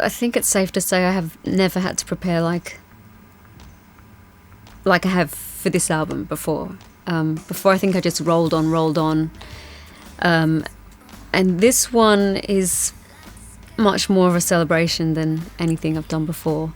I think it's safe to say I have never had to prepare like I have for this album before. Before, I think I just rolled on. And this one is much more of a celebration than anything I've done before.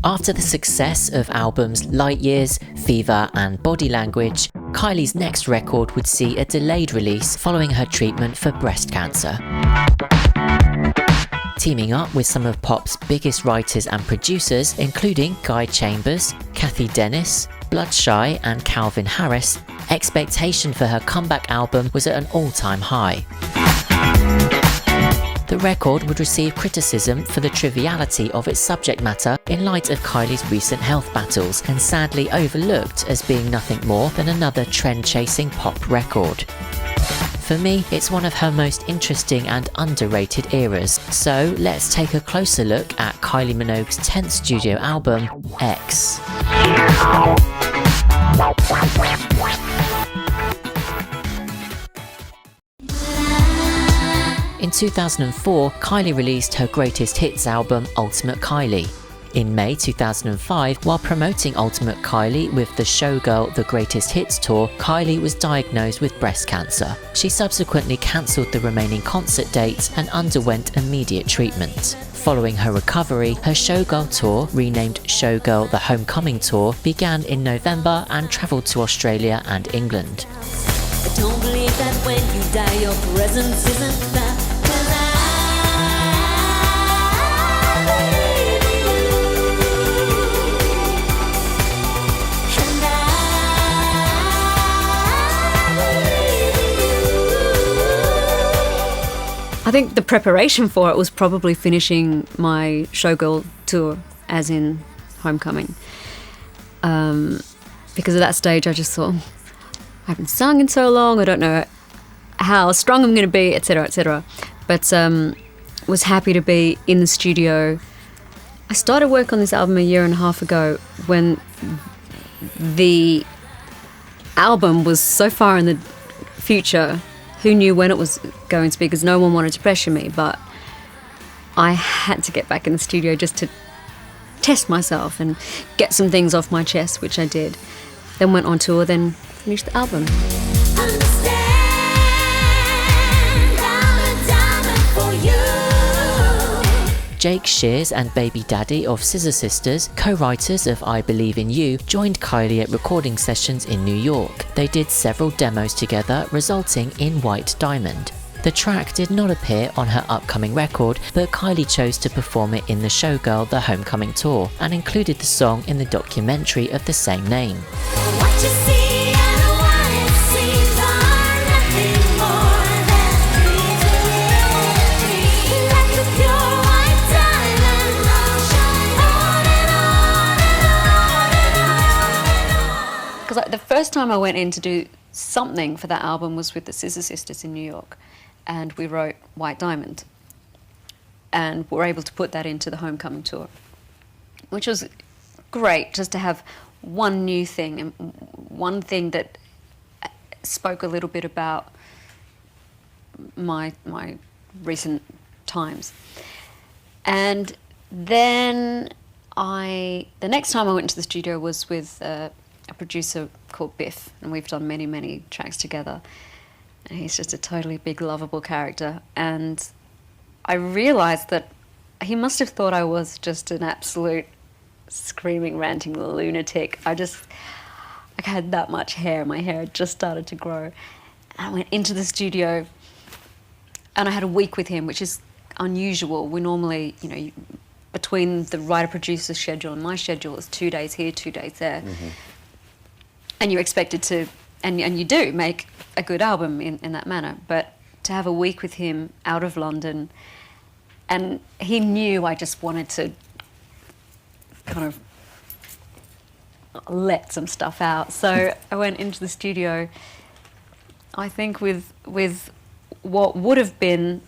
After the success of albums Light Years, Fever and Body Language, Kylie's next record would see a delayed release following her treatment for breast cancer. Teaming up with some of pop's biggest writers and producers, including Guy Chambers, Kathy Dennis, Bloodshy and Calvin Harris, expectation for her comeback album was at an all-time high. The record would receive criticism for the triviality of its subject matter in light of Kylie's recent health battles, and sadly overlooked as being nothing more than another trend-chasing pop record. For me, it's one of her most interesting and underrated eras, so let's take a closer look at Kylie Minogue's 10th studio album, X. In 2004, Kylie released her greatest hits album, Ultimate Kylie. In May 2005, while promoting Ultimate Kylie with the Showgirl The Greatest Hits tour, Kylie was diagnosed with breast cancer. She subsequently cancelled the remaining concert dates and underwent immediate treatment. Following her recovery, her Showgirl tour, renamed Showgirl The Homecoming Tour, began in November and travelled to Australia and England. I don't believe that when you die your presence isn't there. I think the preparation for it was probably finishing my Showgirl tour, as in Homecoming. Because at that stage I just thought, I haven't sung in so long, I don't know how strong I'm going to be, etc, etc. But was happy to be in the studio. I started work on this album a year and a half ago when the album was so far in the future. Who knew when it was going to be, because no one wanted to pressure me, but I had to get back in the studio just to test myself and get some things off my chest, which I did. Then went on tour, then finished the album. Jake Shears and Baby Daddy of Scissor Sisters, co-writers of I Believe in You, joined Kylie at recording sessions in New York. They did several demos together, resulting in White Diamond. The track did not appear on her upcoming record, but Kylie chose to perform it in the Showgirl The Homecoming Tour and included the song in the documentary of the same name. Because the first time I went in to do something for that album was with the Scissor Sisters in New York, and we wrote White Diamond, and were able to put that into the Homecoming tour, which was great, just to have one new thing and one thing that spoke a little bit about my recent times. And then the next time I went into the studio was with a producer called Biff, and we've done many, many tracks together. And he's just a totally big, lovable character. And I realised that he must have thought I was just an absolute screaming, ranting lunatic. I had that much hair. My hair had just started to grow. And I went into the studio, and I had a week with him, which is unusual. We normally, between the writer-producer schedule and my schedule, it's 2 days here, 2 days there. Mm-hmm. And you're expected to, and you do, make a good album in that manner. But to have a week with him out of London, and he knew I just wanted to kind of let some stuff out. So I went into the studio, I think with what would have been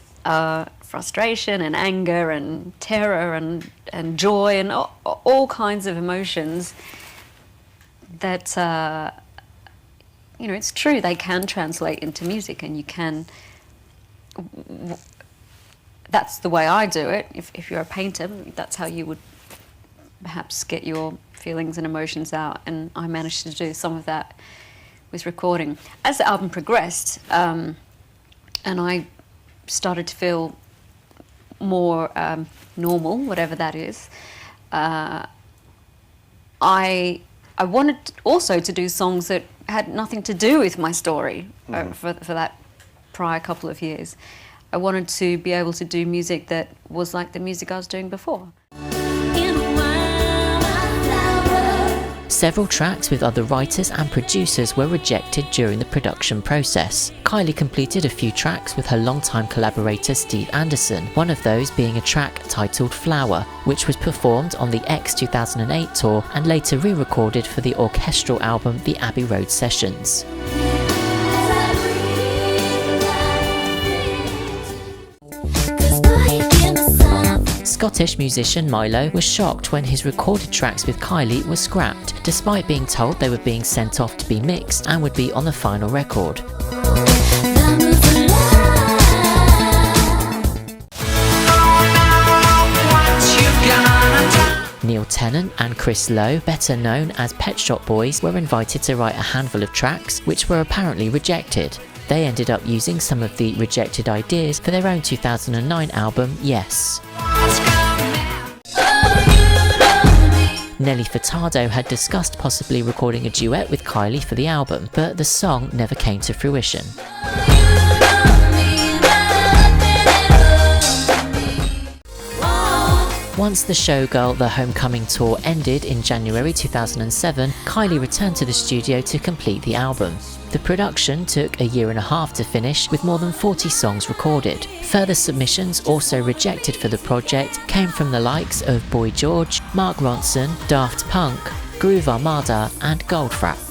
frustration and anger and terror and joy and all kinds of emotions that, it's true, they can translate into music, and you can... That's the way I do it. If you're a painter, that's how you would perhaps get your feelings and emotions out, and I managed to do some of that with recording. As the album progressed, and I started to feel more normal, whatever that is, I wanted also to do songs that had nothing to do with my story for that prior couple of years. I wanted to be able to do music that was like the music I was doing before. Several tracks with other writers and producers were rejected during the production process. Kylie completed a few tracks with her longtime collaborator Steve Anderson, one of those being a track titled Flower, which was performed on the X 2008 tour and later re-recorded for the orchestral album The Abbey Road Sessions. Scottish musician Milo was shocked when his recorded tracks with Kylie were scrapped, despite being told they were being sent off to be mixed and would be on the final record. Neil Tennant and Chris Lowe, better known as Pet Shop Boys, were invited to write a handful of tracks, which were apparently rejected. They ended up using some of the rejected ideas for their own 2009 album, Yes. Nelly Furtado had discussed possibly recording a duet with Kylie for the album, but the song never came to fruition. Once the Showgirl The Homecoming tour ended in January 2007, Kylie returned to the studio to complete the album. The production took 1.5 years to finish, with more than 40 songs recorded. Further submissions, also rejected for the project, came from the likes of Boy George, Mark Ronson, Daft Punk, Groove Armada and Goldfrapp.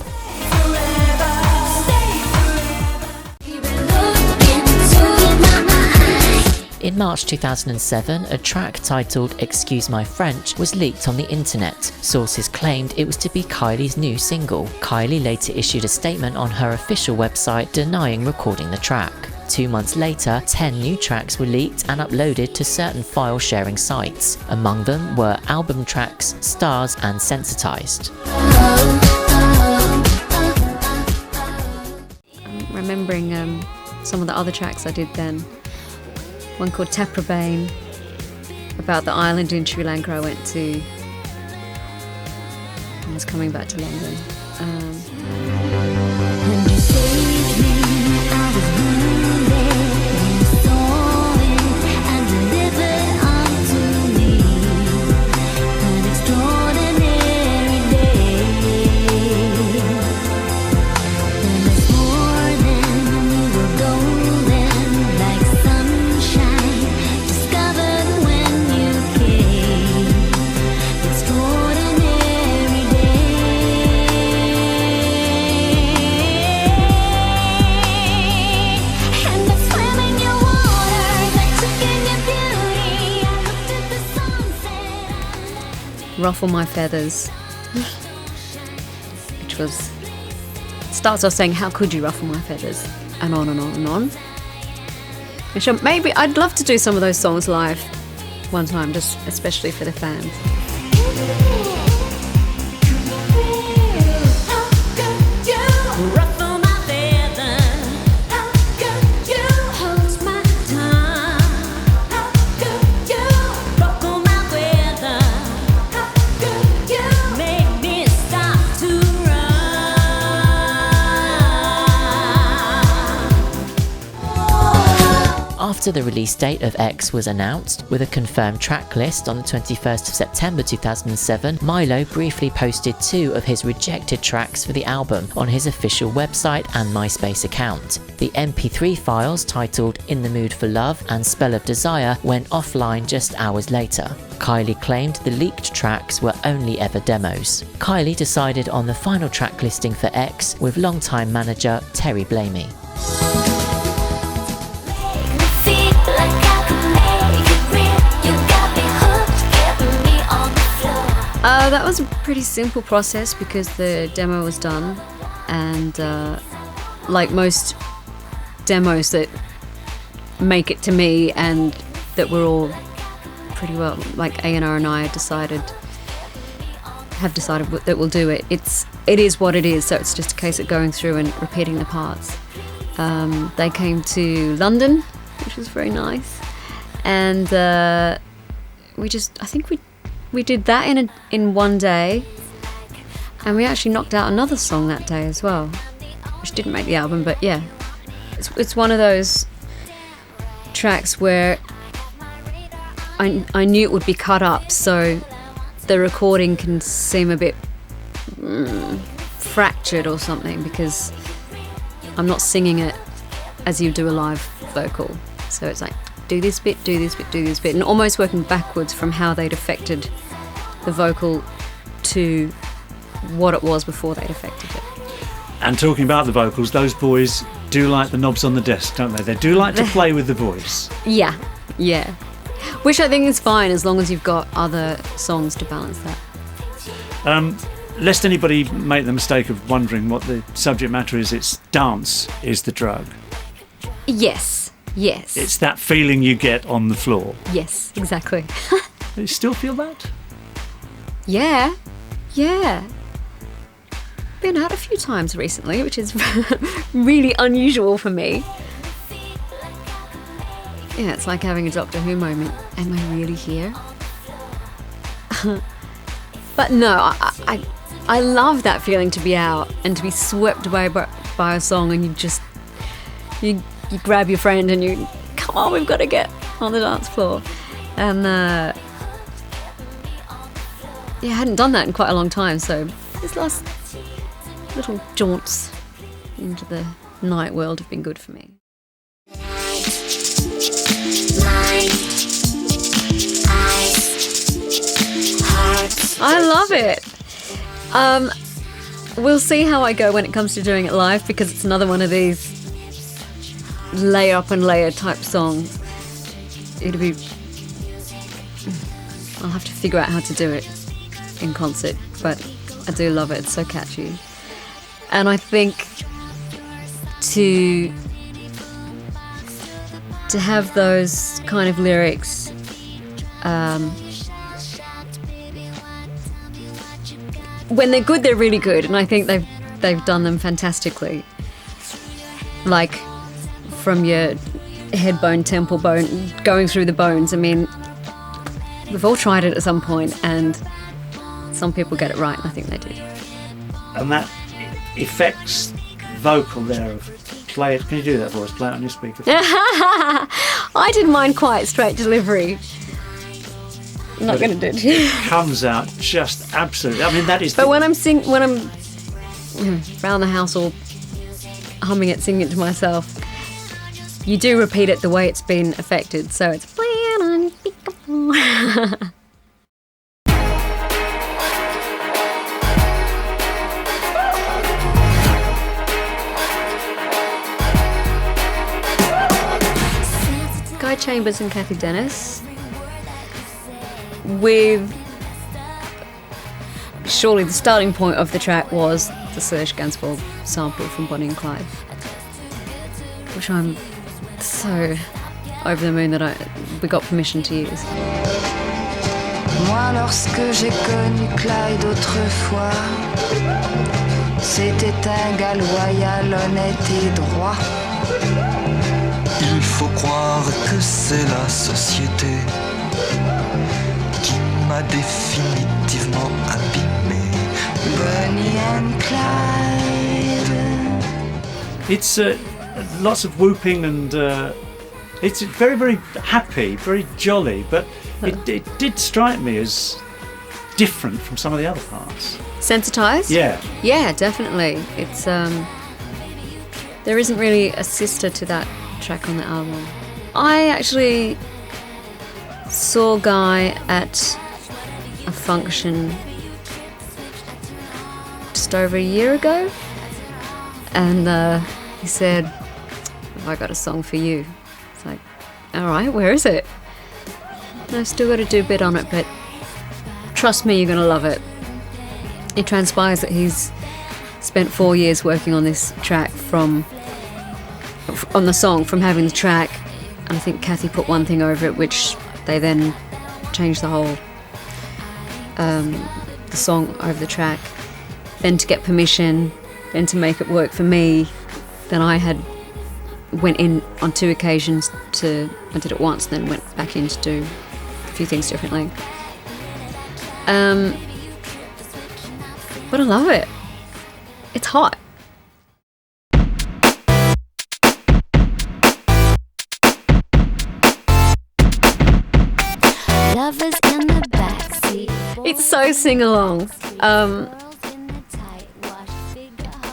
In March 2007, a track titled Excuse My French was leaked on the internet. Sources claimed it was to be Kylie's new single. Kylie later issued a statement on her official website denying recording the track. 2 months later, 10 new tracks were leaked and uploaded to certain file sharing sites. Among them were album tracks, stars and sensitized. I'm remembering some of the other tracks I did then. One called Taprobane, about the island in Sri Lanka I went to. I was coming back to London. When you saved me, I was wounded. You saw it and delivered unto me an extraordinary day. Then it's more than you were golden, like sunshine discovered when you came. Extraordinary day. And I swam in your waters, I took in your beauty, I looked at the sunset. Ruffle My Feathers, which was, starts off saying, how could you ruffle my feathers? And on and on and on. Which maybe I'd love to do some of those songs live one time, just especially for the fans. Ruffle my feathers, how could you hold my tongue? How could you ruffle my feathers? How could you make me stop to run? After the release date of X was announced, with a confirmed track list on the 21st of September 2007, Milo briefly posted 2 of his rejected tracks for the album on his official website and MySpace account. The MP3 files titled In the Mood for Love and Spell of Desire went offline just hours later. Kylie claimed the leaked tracks were only ever demos. Kylie decided on the final track listing for X with longtime manager Terry Blamey. Feel like That was a pretty simple process because the demo was done, and like most demos that make it to me and that we're all pretty well, like A&R and I have decided that we'll do it. It is what it is, so it's just a case of going through and repeating the parts. They came to London, which was very nice, and I think we did that in one day, and we actually knocked out another song that day as well, which didn't make the album, but yeah, it's one of those tracks where I knew it would be cut up, so the recording can seem a bit fractured or something, because I'm not singing it as you do a live vocal. So it's like, do this bit, do this bit, do this bit, and almost working backwards from how they'd affected the vocal to what it was before they'd affected it. And talking about the vocals, those boys do like the knobs on the desk, don't they? They do like to play with the voice. Yeah. Which I think is fine as long as you've got other songs to balance that. Lest anybody make the mistake of wondering what the subject matter is, it's dance is the drug. Yes. It's that feeling you get on the floor. Yes, exactly. Do you still feel that? Yeah. Been out a few times recently, which is really unusual for me. Yeah, it's like having a Doctor Who moment. Am I really here? But no, I love that feeling to be out and to be swept away by a song, and you grab your friend and you, come on, we've got to get on the dance floor. And I hadn't done that in quite a long time, so these last little jaunts into the night world have been good for me. I love it. We'll see how I go when it comes to doing it live, because it's another one of these layer up and layer type songs. I'll have to figure out how to do it in concert, but I do love it. It's so catchy. And I think to have those kind of lyrics when they're good, they're really good, and I think they've done them fantastically. Like, from your head bone, temple bone, going through the bones. I mean, we've all tried it at some point, and some people get it right, and I think they do. And that effects vocal there of play it. Can you do that for us? Play it on your speaker. I did mine quite straight delivery. I'm not going to do it. It comes out just absolutely. I mean, that is. But when I'm around the house all humming it, singing it to myself, you do repeat it the way it's been affected. So it's playing on speakerphone. Guy Chambers and Kathy Dennis, with surely the starting point of the track was the Serge Gainsbourg sample from Bonnie and Clyde, which I'm so over the moon that we got permission to use. Moi, lorsque j'ai connu Clyde autrefois, c'était un gars loyal, honnête et droit. Il faut croire que c'est la société qui m'a définitivement abîmé. Bonnie and Clyde. It's lots of whooping and it's very, very happy, very jolly, but it did strike me as different from some of the other parts. Sensitized? Yeah. Yeah, definitely. It's there isn't really a sister to that track on the album. I actually saw Guy at a function just over a year ago, and he said, "Have I got a song for you?" It's like, all right, where is it? And I've still got to do a bit on it, but trust me, you're going to love it. It transpires that he's spent 4 years working on this track on the song, from having the track, and I think Kathy put one thing over it, which they then changed the whole the song over the track. Then to get permission, then to make it work for me, then I went in on 2 occasions I did it once, then went back in to do a few things differently. But I love it. It's hot. Lovers in the backseat. It's so sing-along.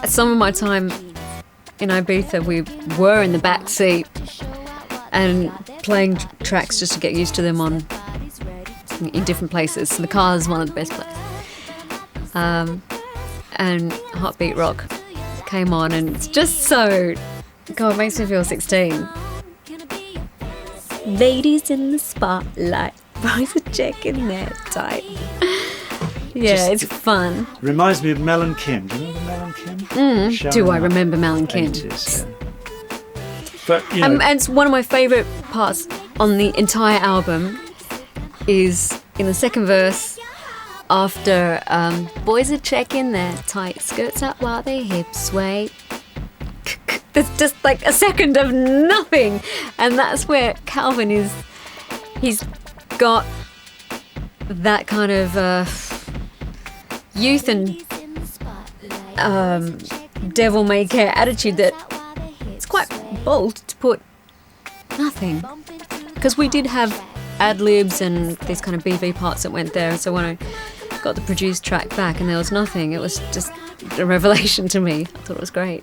At some of my time in Ibiza, we were in the back seat and playing tracks just to get used to them in different places. So the car is one of the best places. And Heartbeat Rock came on, and it's just so, God, it makes me feel 16. Ladies in the spotlight, boys are checking their type. Yeah, it's fun. Reminds me of Mel and Kim. Do you remember Mel and Kim? Do I remember Mel and Kim? 80s, yeah. But, you know, And it's one of my favourite parts on the entire album is in the second verse, after boys are checking their tight skirts out while their hips sway. There's just like a second of nothing, and that's where Calvin he's got that kind of youth and devil may care attitude that it's quite bold to put nothing, because we did have ad-libs and these kind of BV parts that went there. So when I got the produced track back and there was nothing, it was just a revelation to me. I thought it was great.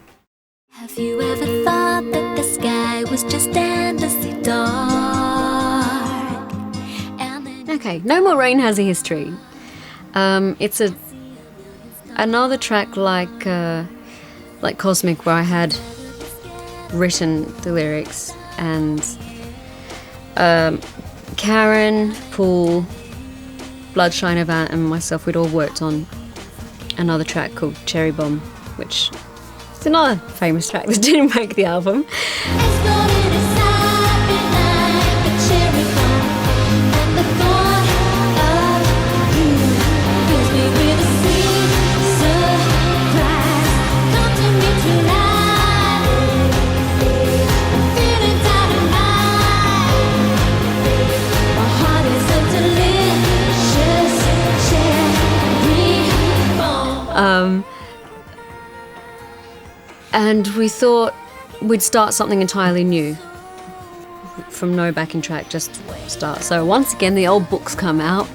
Have you ever thought that the sky was just endlessly dark? Okay, No More Rain has a history. It's another track like Cosmic, where I had written the lyrics, and Karen, Paul, Bloodshine Avant and myself, we'd all worked on another track called Cherry Bomb, which is another famous track that didn't make the album. Exploded inside me like a cherry bomb, and the thought of you fills me with a sweet surprise. Come to me tonight, I'm feeling dynamite. My heart is a delicious cherry bomb. And we thought we'd start something entirely new. From no backing track, just start. So once again, the old books come out.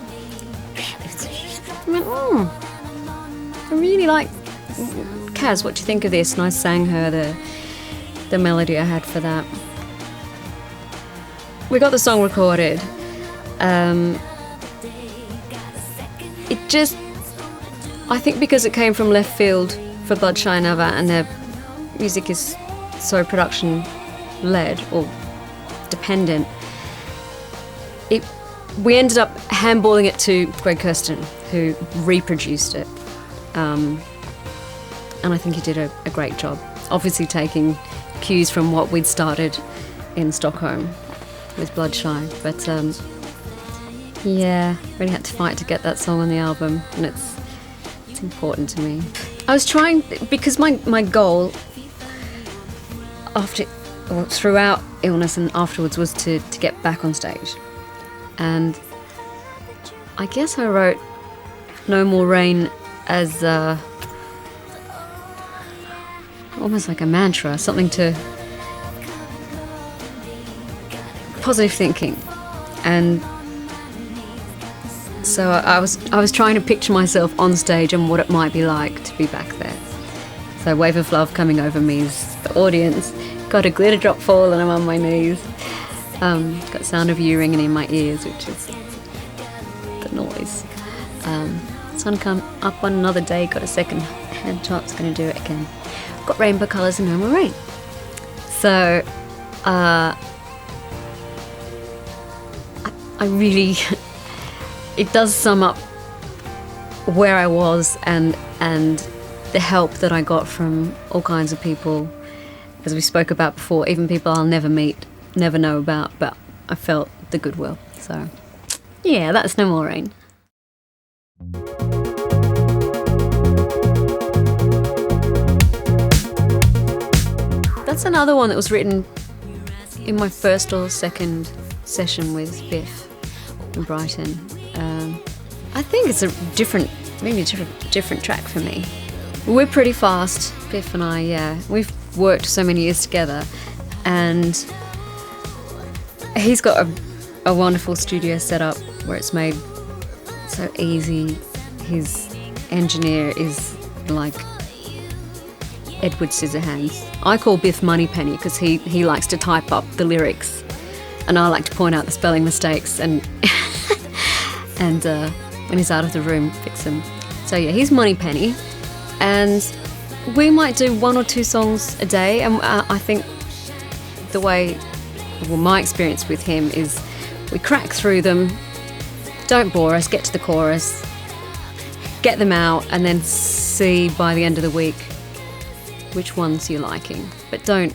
I went, I really like Kaz, what do you think of this? And I sang her the melody I had for that. We got the song recorded. It just, I think because it came from left field for Bloodshine Avant, and their music is so production led or dependent, we ended up handballing it to Greg Kirsten, who reproduced it, and I think he did a great job, obviously taking cues from what we'd started in Stockholm with Bloodshine. But yeah, really had to fight to get that song on the album, and it's important to me. I was trying, because my goal throughout illness and afterwards was to get back on stage. And I guess I wrote No More Rain as almost like a mantra, something to positive thinking. And so I was trying to picture myself on stage and what it might be like to be back there. So Wave of Love coming over me is the audience. Got a glitter drop fall and I'm on my knees. Got Sound of You ringing in my ears, which is the noise. Sun come up on another day, got a second hand chance, gonna do it again. Got Rainbow Colours and No More Rain. So I really, it does sum up where I was and the help that I got from all kinds of people, as we spoke about before, even people I'll never meet, never know about, but I felt the goodwill. So, yeah, that's No More Rain. That's another one that was written in my first or second session with Biff in Brighton. I think it's maybe a different track for me. We're pretty fast, Biff and I, yeah. We've worked so many years together, and he's got a wonderful studio set up where it's made so easy. His engineer is like Edward Scissorhands. I call Biff Moneypenny because he likes to type up the lyrics, and I like to point out the spelling mistakes and and when he's out of the room, fix them. So yeah, he's Moneypenny, and we might do 1 or 2 songs a day. And I think my experience with him is we crack through them, don't bore us, get to the chorus, get them out, and then see by the end of the week which ones you're liking, but don't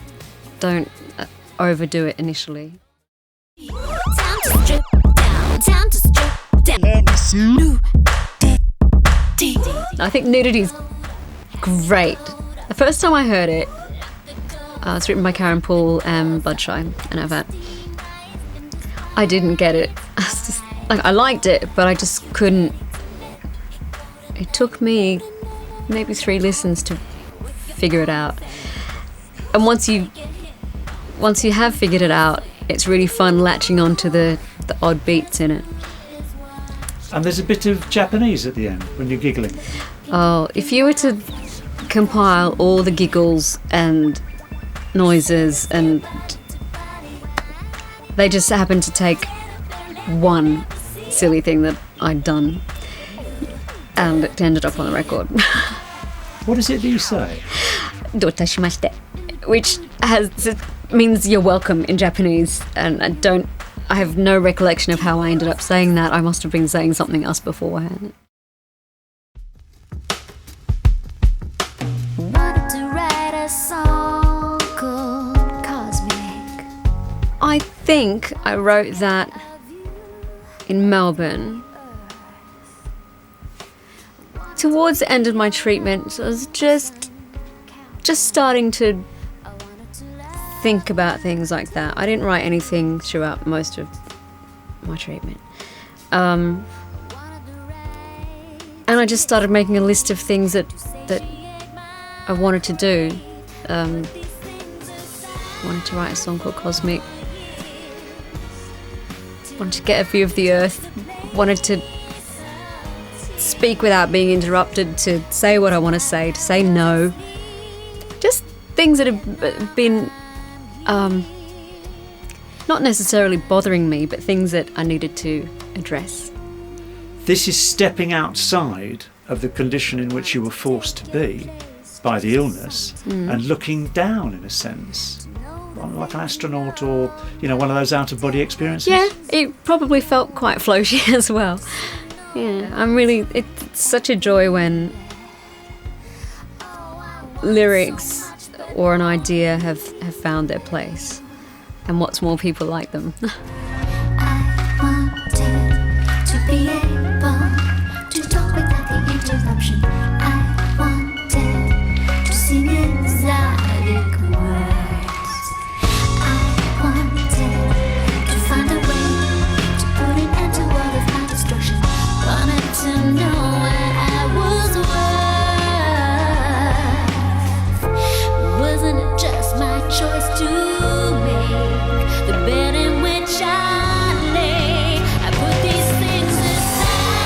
overdo it initially. Time to strip down, time to strip down. I think Nudity's great. The first time I heard it, it's written by Karen Poole and Budshy and Avat. I didn't get it. I liked it, but I just couldn't. It took me maybe 3 listens to figure it out. And once you have figured it out, it's really fun latching onto the odd beats in it. And there's a bit of Japanese at the end when you're giggling. Oh, if you were to compile all the giggles and noises, and they just happened to take one silly thing that I'd done, and it ended up on the record. What is it that you say? Dotashimashite, which means you're welcome in Japanese, and I have no recollection of how I ended up saying that. I must have been saying something else beforehand. Wanted to write a song called Cosmic. I think I wrote that in Melbourne. Towards the end of my treatment, I was just starting to think about things like that. I didn't write anything throughout most of my treatment. And I just started making a list of things that I wanted to do. Wanted to write a song called Cosmic. Wanted to get a view of the earth. Wanted to speak without being interrupted, to say what I want to say no. Just things that have been not necessarily bothering me, but things that I needed to address. This is stepping outside of the condition in which you were forced to be by the illness and looking down, in a sense, like an astronaut or, one of those out-of-body experiences. Yeah, it probably felt quite floaty as well. Yeah, it's such a joy when lyrics or an idea have found their place, and what's more, people like them. I wanted to be able to talk without the interruption. I wanted to sing exotic words. I wanted to find a way to put an end to all of my destruction. Wanted to know what I was worth. Wasn't it just my choice to make the bed in which I lay? I put these things aside.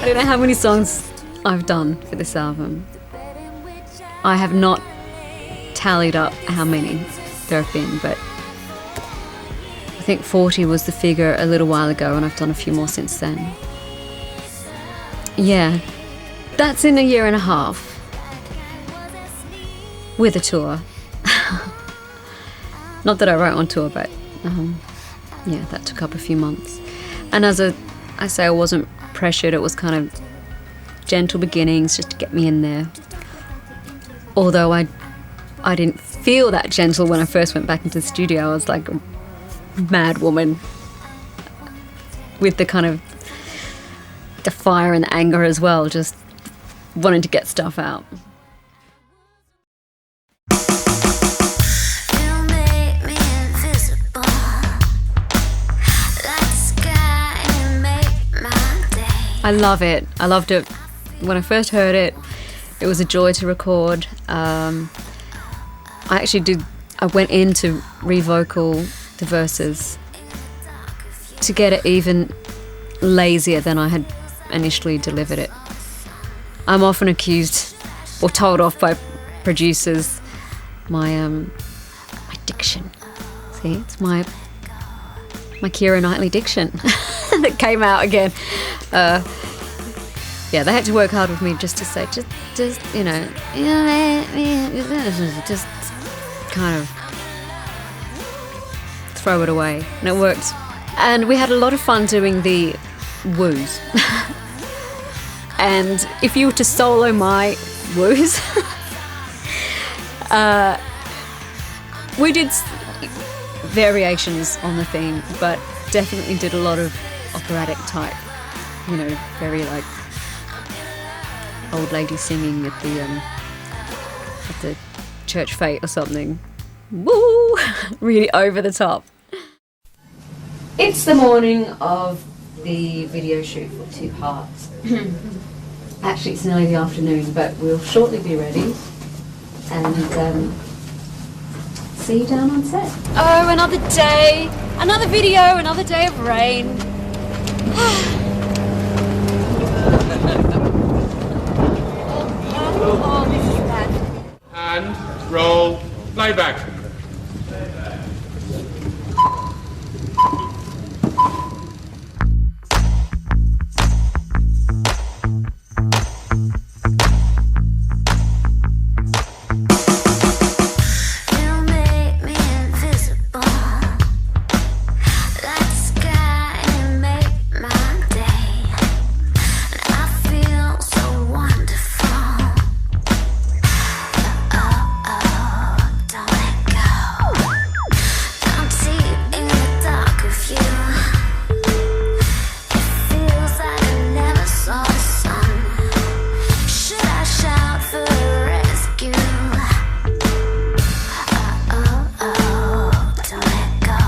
I don't know how many songs I've done for this album. I have not tallied up how many there have been, but I think 40 was the figure a little while ago, and I've done a few more since then. Yeah, that's in a year and a half. With a tour. Not that I wrote on tour, but that took up a few months. And as I say, I wasn't pressured. It was kind of gentle beginnings just to get me in there. Although I didn't feel that gentle when I first went back into the studio. I was like a mad woman with the kind of the fire and the anger as well, just wanting to get stuff out. You make me invisible, like the sky, and you make my day. I love it. I loved it. When I first heard it, it was a joy to record. I went in to re-vocal the verses to get it even lazier than I had initially delivered it. I'm often accused or told off by producers my diction. See, it's my Keira Knightley diction that came out again. Yeah, they had to work hard with me just to say, just you know, just kind of throw it away, and it worked. And we had a lot of fun doing the woos. And if you were to solo my woos, we did variations on the theme, but definitely did a lot of operatic type, you know, very like old lady singing at the church fete or something. Woo! Really over the top. It's the morning of the video shoot for Two Hearts. Actually, it's nearly the afternoon, but we'll shortly be ready and see you down on set. Oh, another day, another video, another day of rain. Oh, this is bad. And roll playback. You make me invisible, like the sky, and you make my day. And I feel so wonderful. Don't let go. I'm deep in the dark of you. It feels like I never saw the sun. Should I shout for rescue? Don't let go.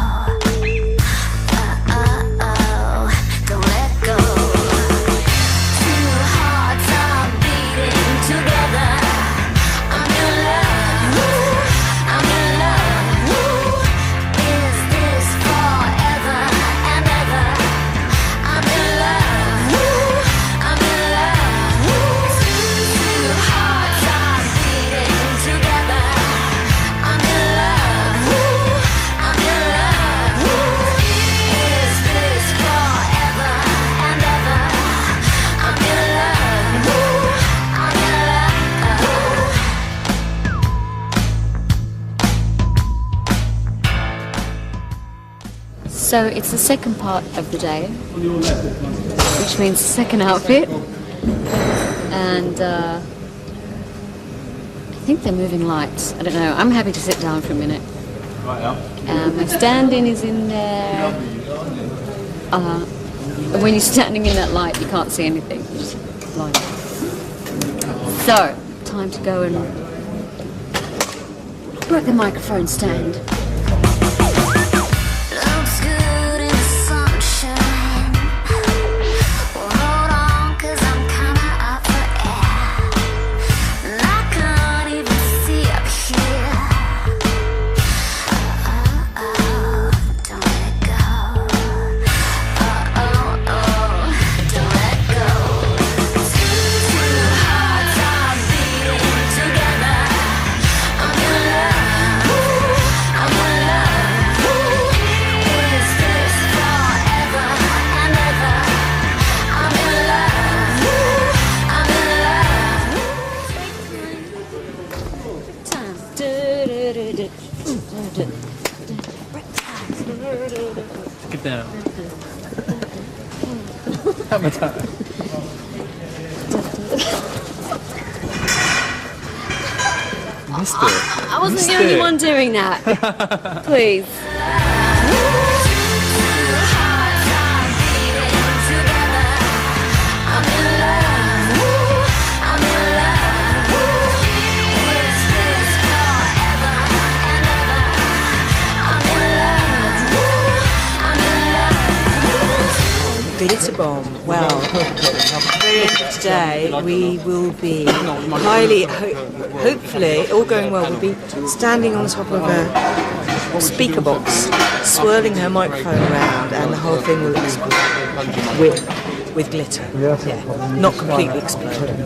Don't let go. Two hearts are beating together. I'm your love. I'm your love. Is this forever and ever? I'm your love. I'm your love. Two hearts are beating together. I'm your love. I'm your love. Is this forever and ever? I'm your love. I'm your love. So it's the second part of the day, which means second outfit, and I think they're moving lights. I don't know. I'm happy to sit down for a minute. My stand-in is in there. When you're standing in that light, you can't see anything. You're just blind. So, time to go and work the microphone stand. Looks good in the sunshine. Well, hold on, 'cause I'm kinda up for air. And I can't even see up here. Don't let go. Don't let go. Two hearts are beating together. I'm your love. I'm Hammer time. Missed it. I wasn't Missed the only it. one doing that. Please. Glitter bomb. Well, today we will be highly, hopefully, all going well, we'll be standing on top of a speaker box, swirling her microphone around, and the whole thing will explode with glitter. Yeah, not completely explode.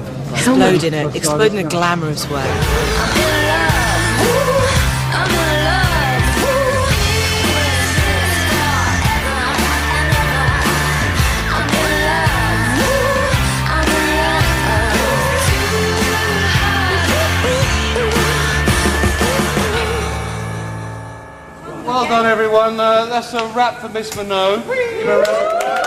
Explode in a glamorous way. Well done, everyone. That's a wrap for Miss Minogue. Give her a round of applause.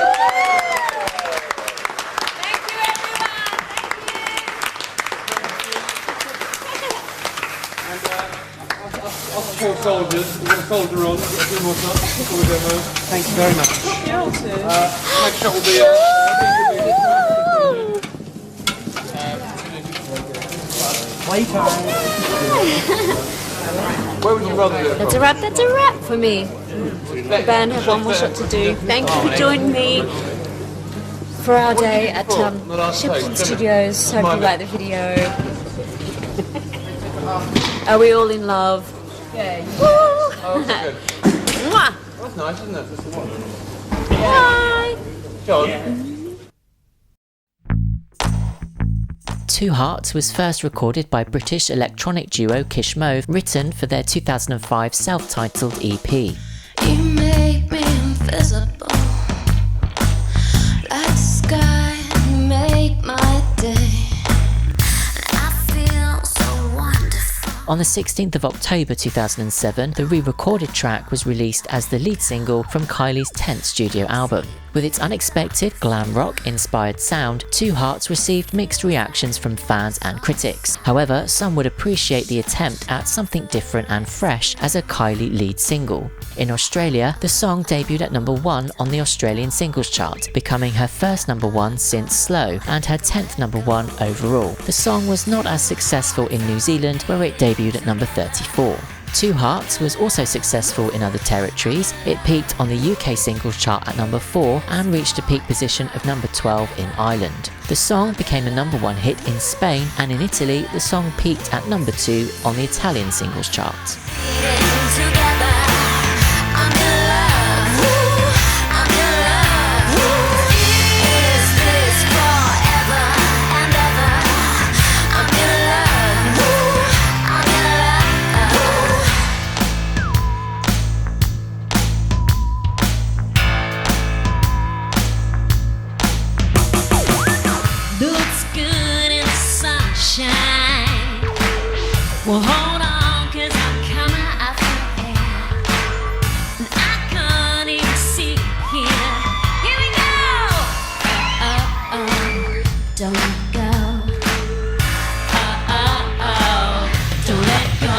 Us poor soldiers, we're going to soldier on. We've got 2 more shots before we go home. Thank you very much. Next shot will be... Where would you rather do it? That's a wrap. That's a wrap for me. The band have one more shot to do. Thank you for joining me for our day at Shipton Studios. Hope you like the video. Are we all in love? Yeah. Oh, that's good. Mwah! That's nice, isn't it? Just the one. Bye. John? Two Hearts was first recorded by British electronic duo Kish Mauve, written for their 2005 self-titled EP. You make me invisible, like the sky. You make my day. I feel so wonderful. On the 16th of October 2007, the re-recorded track was released as the lead single from Kylie's 10th studio album. With its unexpected glam rock inspired sound, Two Hearts received mixed reactions from fans and critics. However, some would appreciate the attempt at something different and fresh as a Kylie lead single. In Australia, the song debuted at number 1 on the Australian singles chart, becoming her first number 1 since Slow, and her 10th number 1 overall. The song was not as successful in New Zealand, where it debuted at number 34. Two Hearts was also successful in other territories. It peaked on the UK singles chart at number 4 and reached a peak position of number 12 in Ireland. The song became a number 1 hit in Spain, and in Italy the song peaked at number 2 on the Italian singles chart. Looks good in the sunshine. Well, hold on, 'cause I'm coming out the air. And I can't even see here. Here we go. Don't let go. Don't let go.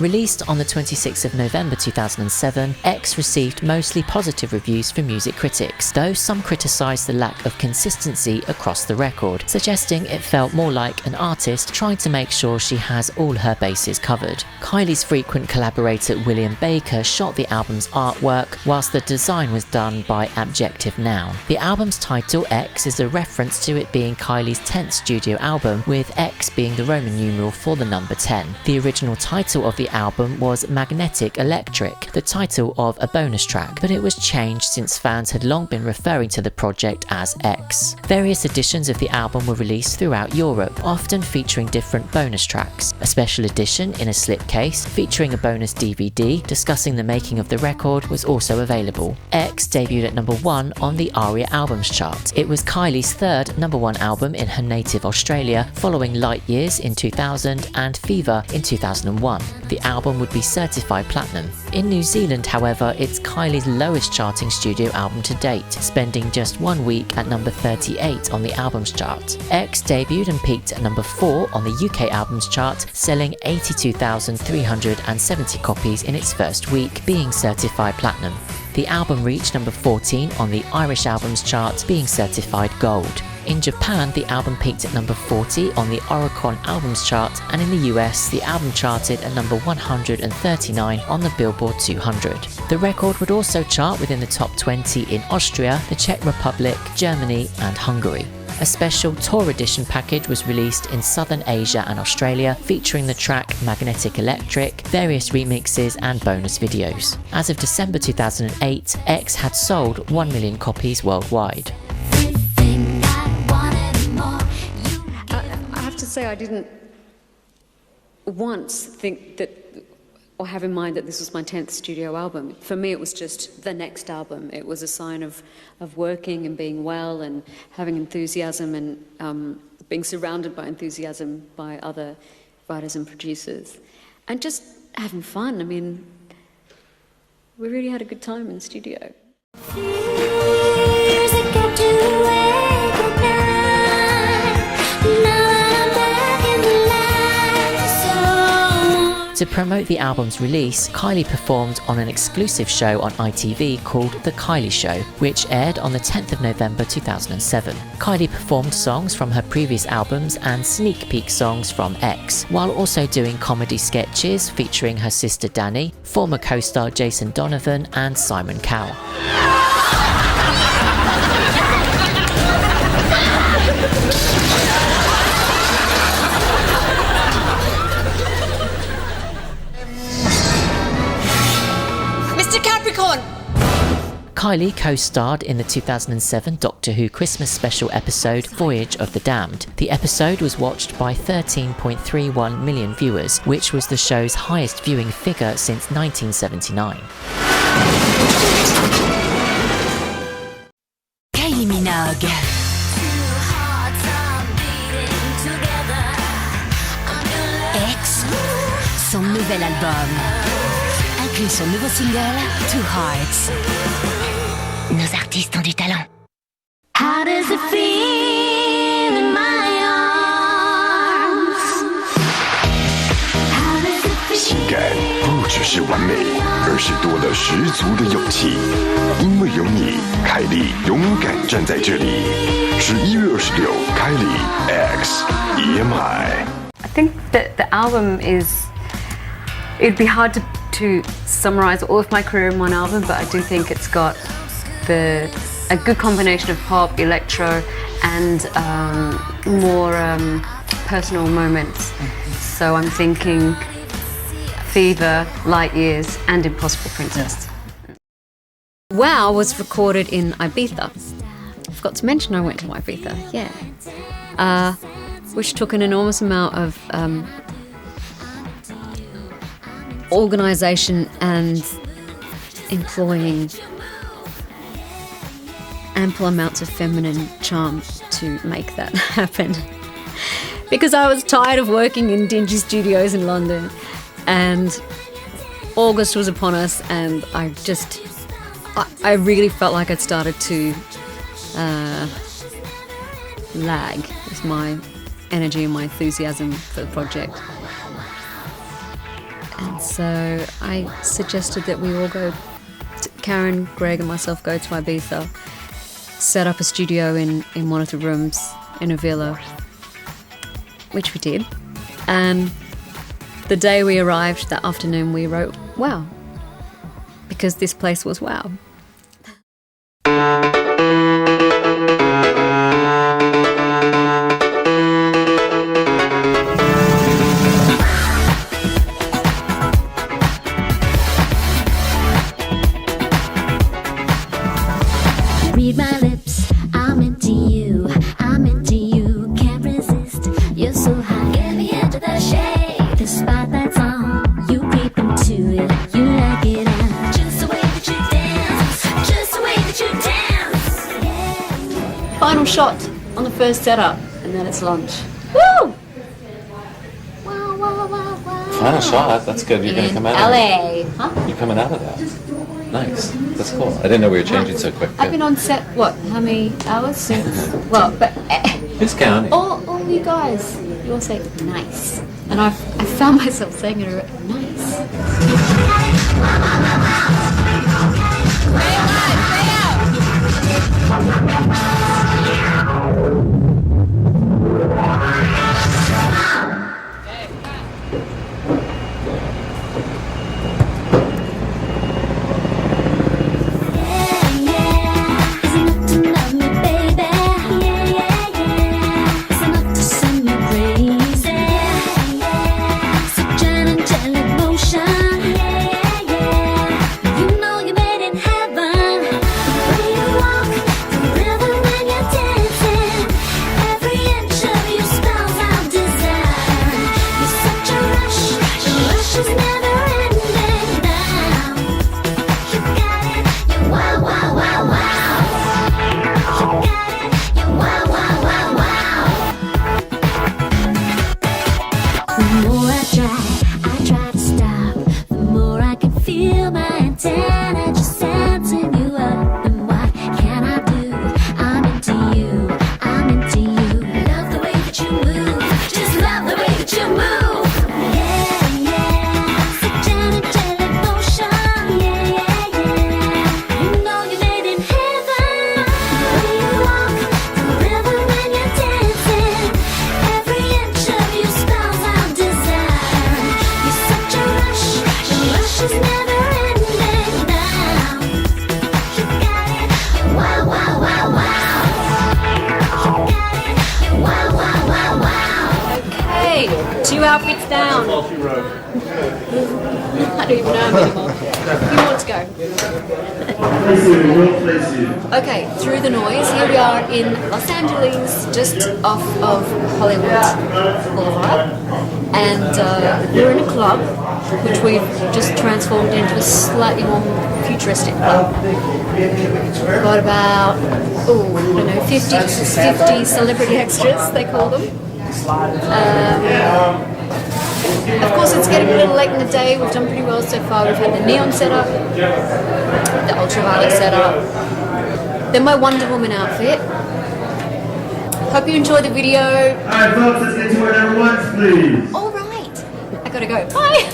Released on the 26th of November 2007, X received mostly positive reviews from music critics, though some criticised the lack of consistency across the record, suggesting it felt more like an artist trying to make sure she has all her bases covered. Kylie's frequent collaborator William Baker shot the album's artwork, whilst the design was done by Abjective Noun. The album's title, X, is a reference to it being Kylie's 10th studio album, with X being the Roman numeral for the number 10. The original title of the album was Magnetic Electric, the title of a bonus track, but it was changed since fans had long been referring to the project as X. Various editions of the album were released throughout Europe, often featuring different bonus tracks. A special edition in a slipcase featuring a bonus DVD discussing the making of the record was also available. X debuted at number 1 on the ARIA albums chart. It was Kylie's 3rd number 1 album in her native Australia, following Light Years in 2000 and Fever in 2001. The the album would be certified platinum. In New Zealand, however, it's Kylie's lowest charting studio album to date, spending just 1 week at number 38 on the albums chart. X debuted and peaked at number 4 on the UK albums chart, selling 82,370 copies in its first week, being certified platinum. The album reached number 14 on the Irish albums chart, being certified gold. In Japan, the album peaked at number 40 on the Oricon albums chart, and in the US, the album charted at number 139 on the Billboard 200. The record would also chart within the top 20 in Austria, the Czech Republic, Germany, and Hungary. A special tour edition package was released in Southern Asia and Australia, featuring the track Magnetic Electric, various remixes and bonus videos. As of December 2008, X had sold 1 million copies worldwide. I have to say I didn't once think that or have in mind that this was my 10th studio album. For me, it was just the next album. It was a sign of working and being well and having enthusiasm and being surrounded by enthusiasm by other writers and producers. And just having fun. I mean, we really had a good time in the studio. To promote the album's release, Kylie performed on an exclusive show on ITV called The Kylie Show, which aired on the 10th of November 2007. Kylie performed songs from her previous albums and sneak peek songs from X, while also doing comedy sketches featuring her sister Dani, former co-star Jason Donovan, and Simon Cowell. Kylie co-starred in the 2007 Doctor Who Christmas special episode Voyage of the Damned. The episode was watched by 13.31 million viewers, which was the show's highest viewing figure since 1979. Kylie Minogue. X, son nouvel album, inclut son nouveau single, Two Hearts. Nos artistes ont du talent. How does it feel in my arms? How does it feel? 情感不只是完美，而是多了十足的勇气。因为有你，凯莉勇敢站在这里。11月26，凯莉 X EMI。 I think that the album is, it'd be hard to summarize all of my career in one album, but I do think it's got a good combination of pop, electro, and more personal moments. So I'm thinking Fever, Light Years, and Impossible Princess. Wow was recorded in Ibiza. I forgot to mention I went to Ibiza, yeah. Which took an enormous amount of organisation and employing ample amounts of feminine charm to make that happen. Because I was tired of working in dingy studios in London, and August was upon us, and I really felt like I'd started to lag with my energy and my enthusiasm for the project. And so I suggested that we all go, Karen, Greg and myself go to Ibiza, set up a studio in one of the rooms in a villa, which we did. And the day we arrived, that afternoon, we wrote Wow, because this place was wow. Read my lips, I'm into you, can't resist, you're so hot, get me into the shade, the spotlight's on, you creep into it, you like it, and just the way that you dance, just the way that you dance. Final shot on the first setup, and then it's lunch. Woo! Wow, wow, wow, wow. Final shot. That's good. You're And going to then come out LA. of Huh? it. You're coming out of that. Nice. That's cool. I didn't know we were changing so quick. I've been on set, what, how many hours since? Well, but It's counting. all you guys, you all say nice. And I found myself saying it nice. Two outfits down. I don't even know him anymore. Who wants to go? Okay, through the noise. Here we are in Los Angeles, just off of Hollywood Boulevard. And we're in a club, which we've just transformed into a slightly more futuristic club. We've got about, I don't know, 50 celebrity extras, they call them. Of course, it's getting a little late in the day. We've done pretty well so far. We've had the neon setup, the ultraviolet setup, then my Wonder Woman outfit. Hope you enjoyed the video. Alright, folks, let's get to it at once, please. All right, I gotta go. Bye.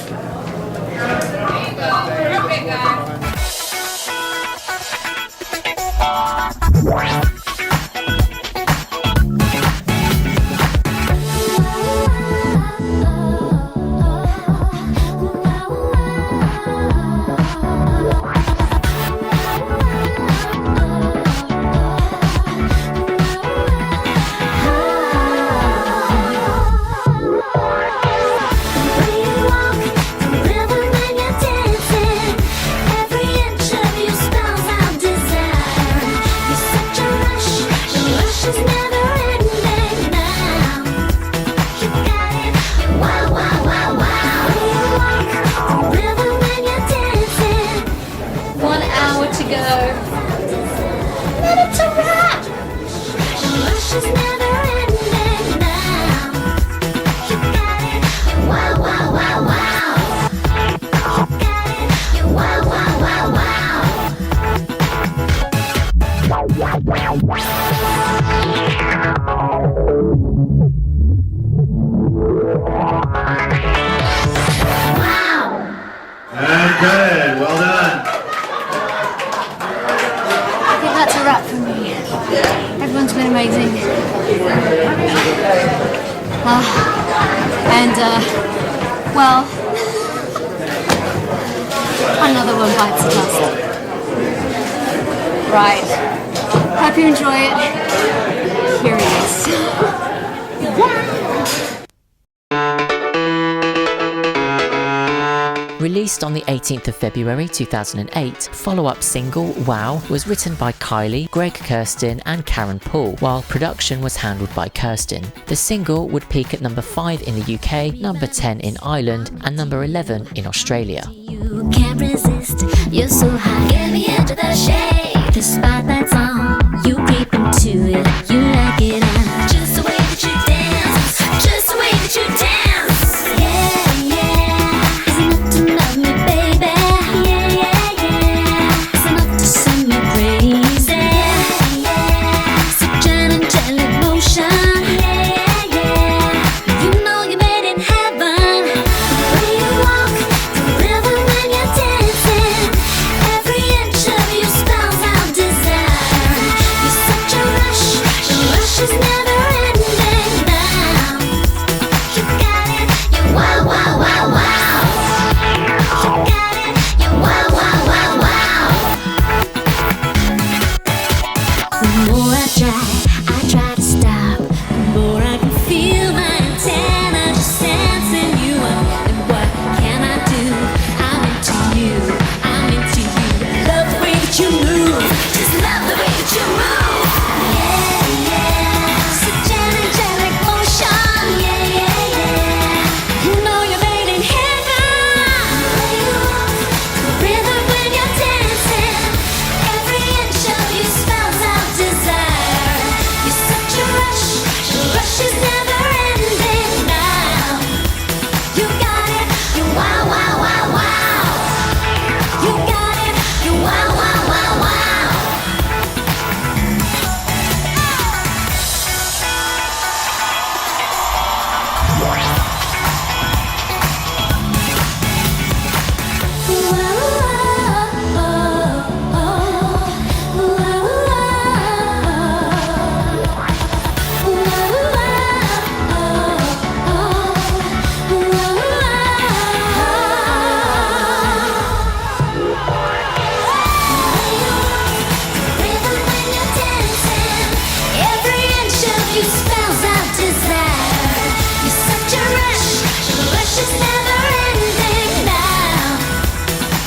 And good, well done. I think that's a wrap for me. Everyone's been amazing. Well, another one bites the dust. Right. Hope you enjoy it. Here it is. Released on the 18th of February 2008, follow-up single Wow was written by Kylie, Greg Kirsten and Karen Paul, while production was handled by Kirsten. The single would peak at number 5 in the UK, number 10 in Ireland and number 11 in Australia. You can't resist, you're so high. Get me into the shade. The spotlight's on, you creep into it. You like it, and just the way that you dance, just the way that you dance. Yeah, yeah. I try to stop, the more I can feel my antenna just sensing you up. And what can I do? I'm into you, I'm into you. Love the way that you move, just love the way that you move. Yeah, yeah, such an angelic motion. Yeah, yeah, yeah. You know you're made in heaven. The rhythm when you're dancing, every inch of you spells out desire. You're such a rush, the rush is never ending now. You got it, you wow, wow, wow, wow. You got it, you wow, wow, wow, wow. You spells out desire. You're such a rush, the rush is never ending now.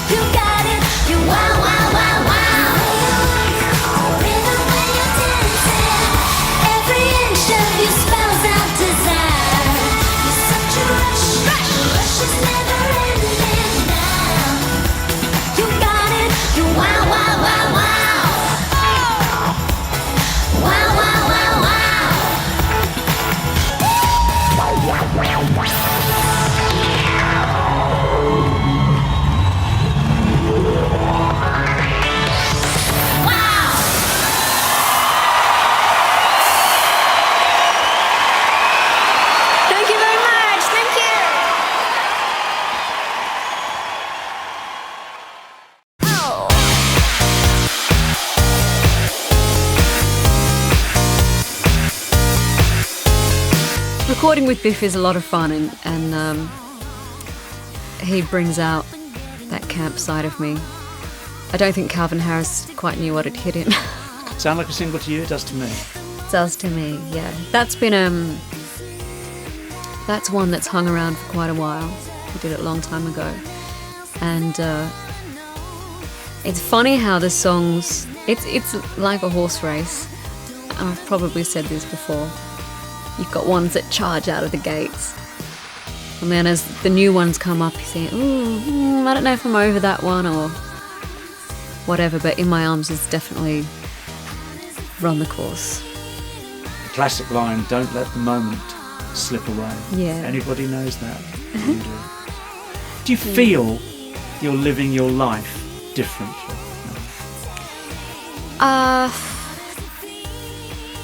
You got it, you wow, wow, wow, wow. Rhythm when you're dancing, every inch of you spells out desire. You're such a rush, the rush is never ending now. You got it, you wow, wow, wow, wow. Wow, wow, wow, wow. Thank you very much. Thank you. Recording with Biff is a lot of fun, and he brings out that camp side of me. I don't think Calvin Harris quite knew what had hit him. Sound like a single to you? It does to me. Does to me, yeah. That's been that's one that's hung around for quite a while. We did it a long time ago, and it's funny how the songs. It's like a horse race. I've probably said this before. You've got ones that charge out of the gates, and then as the new ones come up, you think, ooh, I don't know if I'm over that one or whatever. But In My Arms is definitely run the course. Classic line, don't let the moment slip away. Yeah. Anybody knows that? You do. Do you feel you're living your life differently?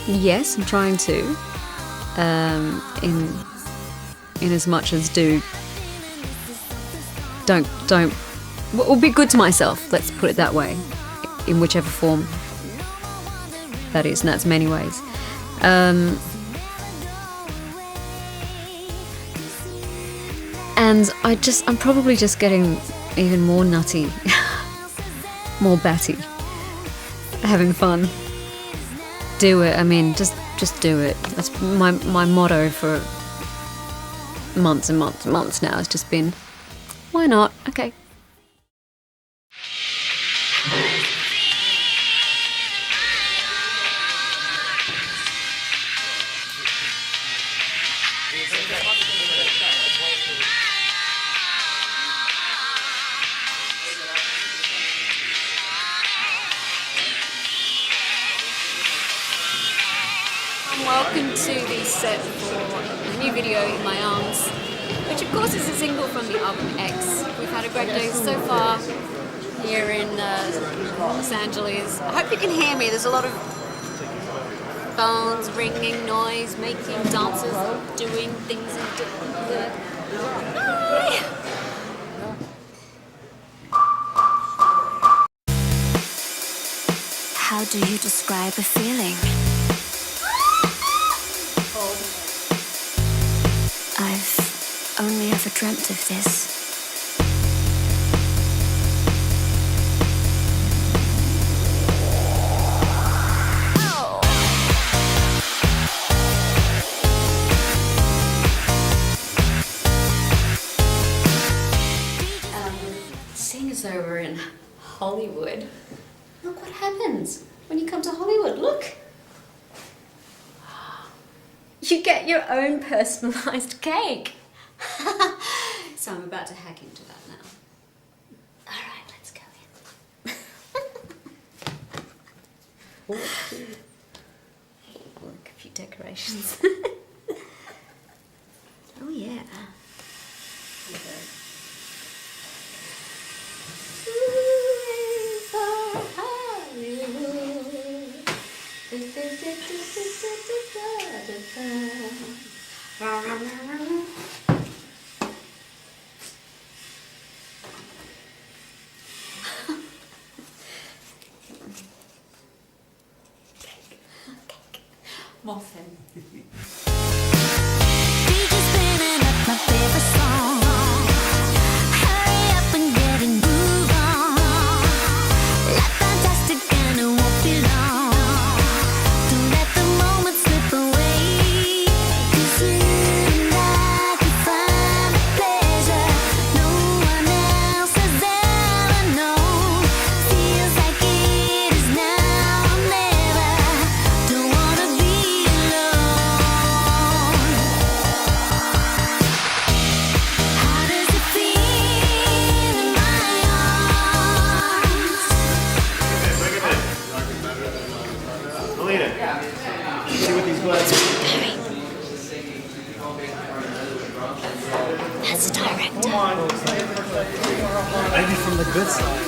Yes, I'm trying to. In as much as don't will be good to myself, let's put it that way, in whichever form that is, and that's many ways. And I'm probably just getting even more nutty, more batty, having fun. Do it. I mean, just do it. That's my motto for months and months and months now. It's just been, why not? Okay. Welcome to the set for the new video, In My Arms, which of course is a single from the album X. We've had a great day so far here in Los Angeles. I hope you can hear me. There's a lot of phones ringing, noise, making dancers doing things in different. How do you describe a feeling? I've only ever dreamt of this. Hollywood, look what happens when you come to Hollywood. Look. You get your own personalised cake. So I'm about to hack into that now. All right, let's go in. Look, a few decorations. Oh yeah. Muffin. See what these glasses That's the director. Maybe from the good side.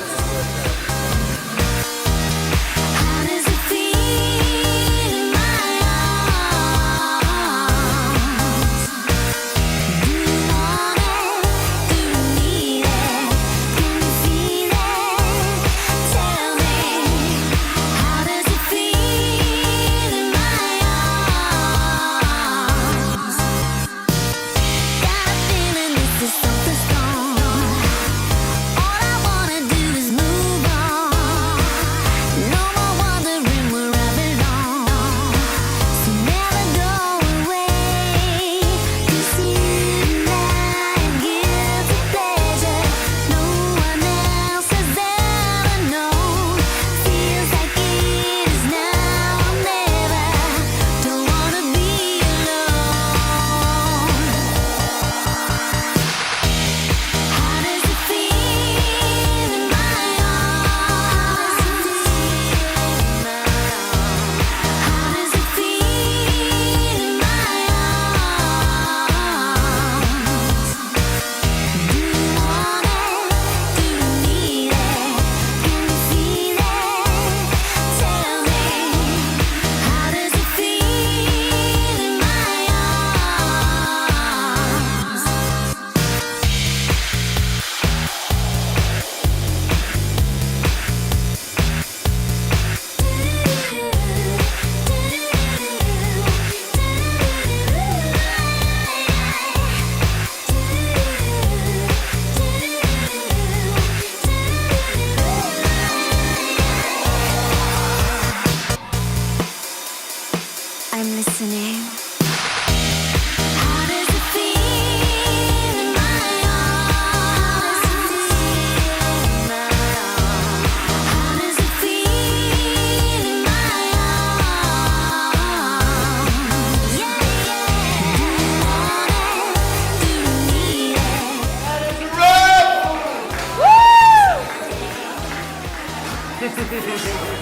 I'm listening.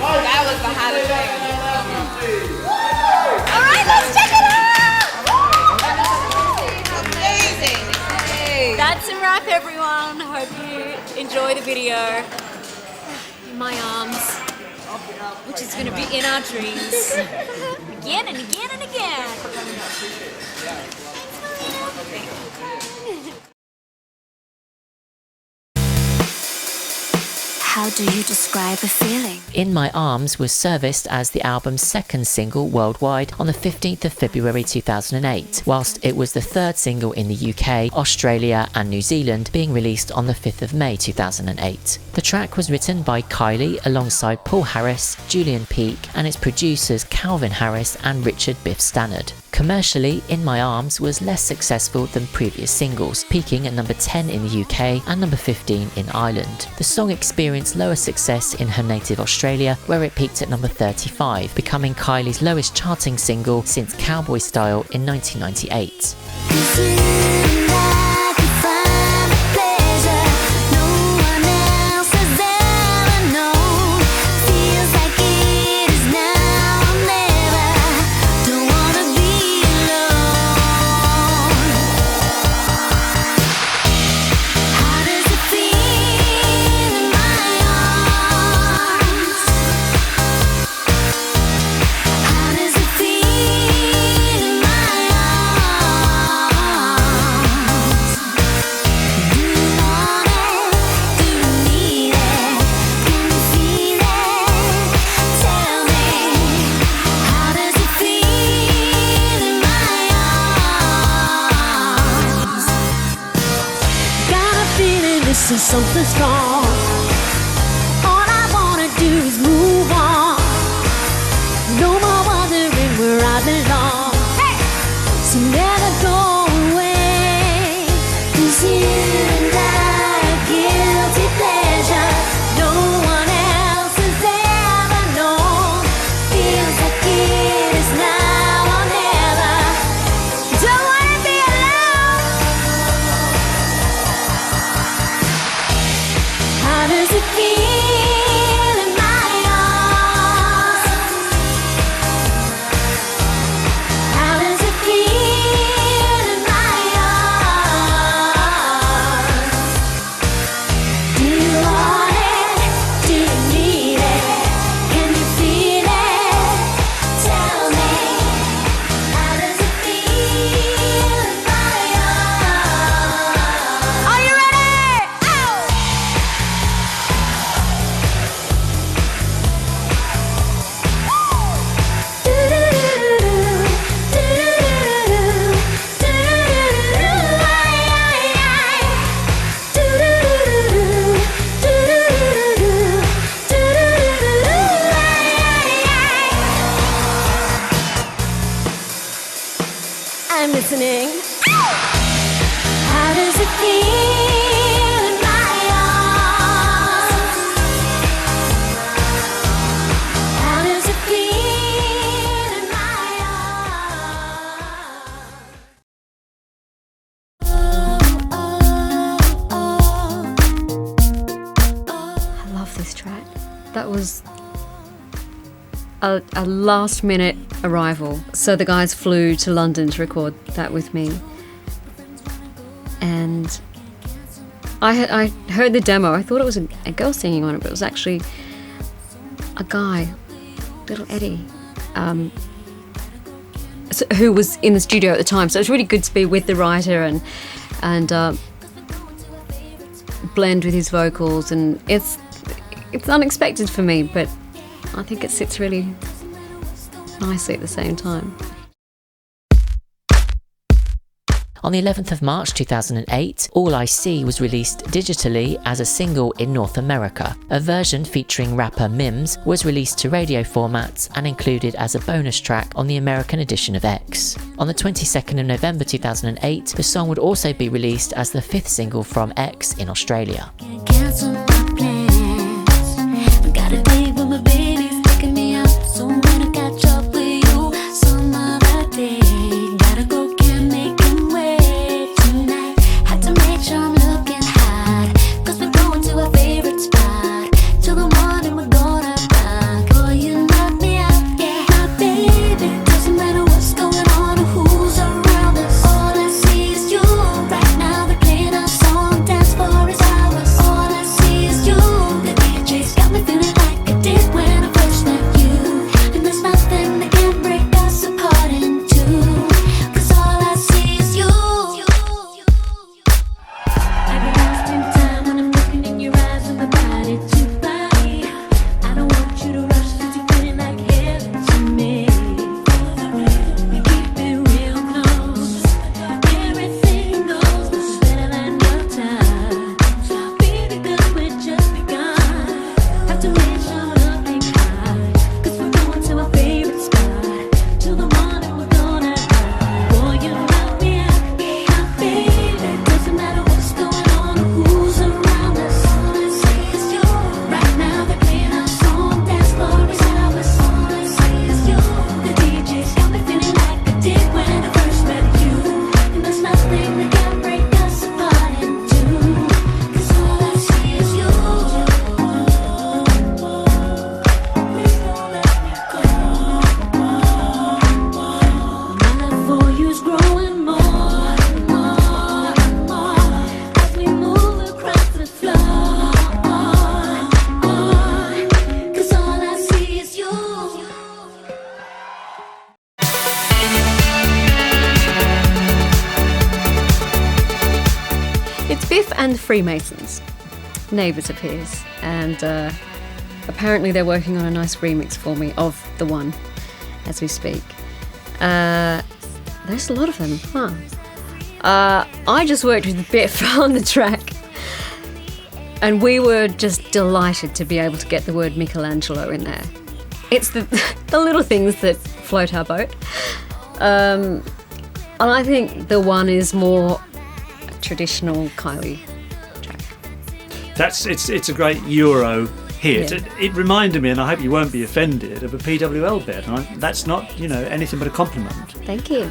That was the hottest thing. All right, let's check it out. Amazing. That's a wrap, everyone. Hope you enjoy the video. In my arms, which is going to be in our dreams again and again and again. How do you describe a feeling? In My Arms was serviced as the album's second single worldwide on the 15th of February 2008, whilst it was the third single in the UK, Australia and New Zealand, being released on the 5th of May 2008. The track was written by Kylie alongside Paul Harris, Julian Peake, and its producers Calvin Harris and Richard Biff Stannard. Commercially, In My Arms was less successful than previous singles, peaking at number 10 in the UK and number 15 in Ireland. The song experienced experienced lower success in her native Australia, where it peaked at number 35, becoming Kylie's lowest charting single since Cowboy Style in 1998. This is something strong. All I wanna do is move on. No more wondering where I belong. So never go away. 'Cause in that guilty pleasure, no one else has ever known. Feels like it is now or never. Don't wanna be alone. How does it feel in my arms? How does it feel in my arms? Do you want it? Do you need it? Can you feel it? Tell me. How does it feel in my arms? Are you ready? Oh! I'm listening. How does it feel in my arms? How does it feel in my I love this track. That was a last minute arrival. So the guys flew to London to record that with me. And I heard the demo. I thought it was a girl singing on it, but it was actually a guy, little Eddie, who was in the studio at the time. So it was really good to be with the writer and blend with his vocals. And it's unexpected for me, but I think it sits really nicely at the same time. On the 11th of March 2008, All I See was released digitally as a single in North America. A version featuring rapper Mims was released to radio formats and included as a bonus track on the American edition of X. On the 22nd of November 2008, the song would also be released as the 5th single from X in Australia. Cancel my plans. I got a date with my baby's taking me out, so I'm gonna catch up with you some other day. Gotta go, can't make him wait tonight. Had to make sure I'm looking hot, 'cause we're going to our favorite spot. Till the morning we're gonna rock. Boy, you knock me out, yeah. My baby, doesn't matter what's going on or who's around us. All I see is you. Right now they're playing our song, dance for is ours. All I see and the Freemasons, neighbours of his, and apparently they're working on a nice remix for me of The One as we speak. There's a lot of them, huh? I just worked with Biff on the track, and we were just delighted to be able to get the word Michelangelo in there. It's the little things that float our boat. And I think The One is more a traditional Kylie track. It's a great Euro hit. Yeah. It reminded me, and I hope you won't be offended, of a PWL bed. And that's not, anything but a compliment. Thank you.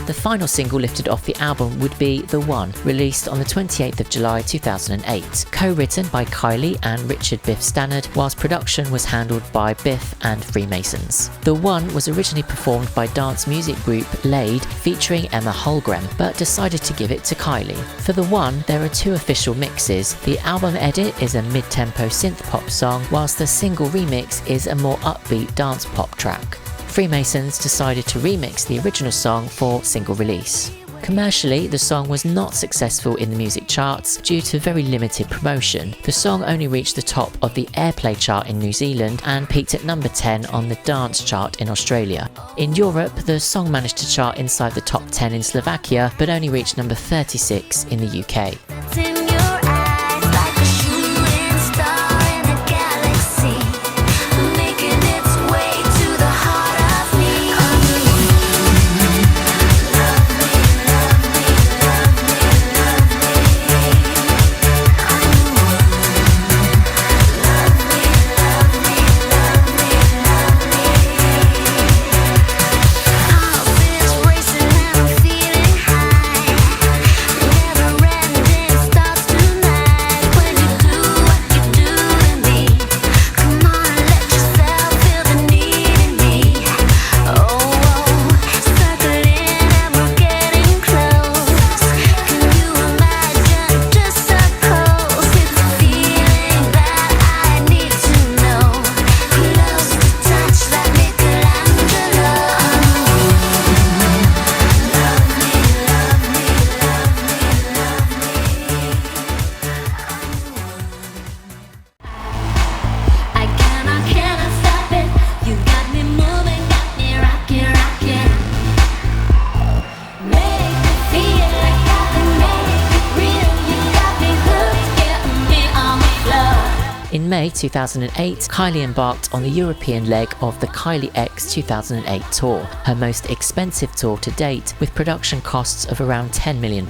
The final single lifted off the album would be The One, released on the 28th of July 2008. Co-written by Kylie and Richard Biff Stannard, whilst production was handled by Biff and Freemasons. The One was originally performed by dance music group Laid, featuring Emma Holmgren, but decided to give it to Kylie. For The One, there are two official mixes. The album edit is a mid-tempo synth pop song, whilst the single remix is a more upbeat dance pop track. Freemasons decided to remix the original song for single release. Commercially, the song was not successful in the music charts due to very limited promotion. The song only reached the top of the airplay chart in New Zealand and peaked at number 10 on the dance chart in Australia. In Europe, the song managed to chart inside the top 10 in Slovakia, but only reached number 36 in the UK. In May 2008, Kylie embarked on the European leg of the Kylie X 2008 tour, her most expensive tour to date, with production costs of around £10 million.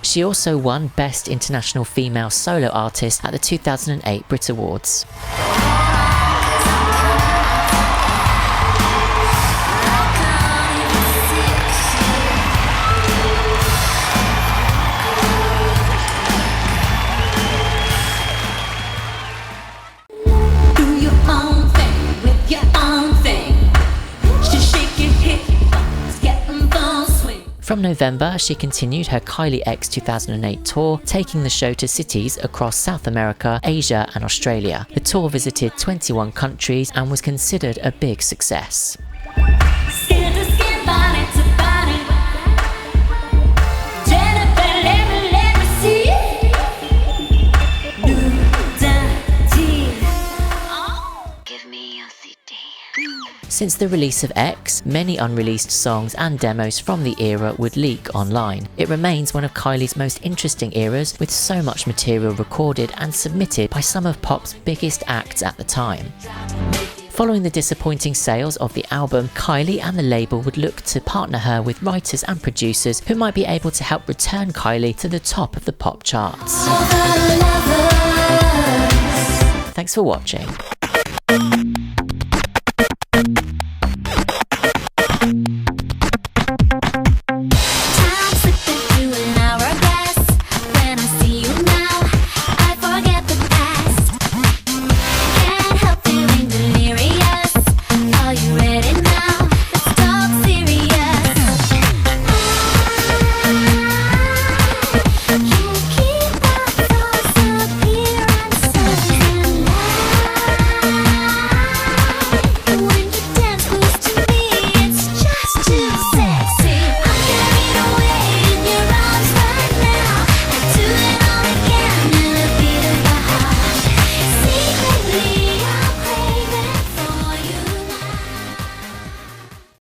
She also won Best International Female Solo Artist at the 2008 Brit Awards. From November, she continued her Kylie X 2008 tour, taking the show to cities across South America, Asia and Australia. The tour visited 21 countries and was considered a big success. Since the release of X, many unreleased songs and demos from the era would leak online. It remains one of Kylie's most interesting eras, with so much material recorded and submitted by some of pop's biggest acts at the time. Following the disappointing sales of the album, Kylie and the label would look to partner her with writers and producers who might be able to help return Kylie to the top of the pop charts. Thanks for watching.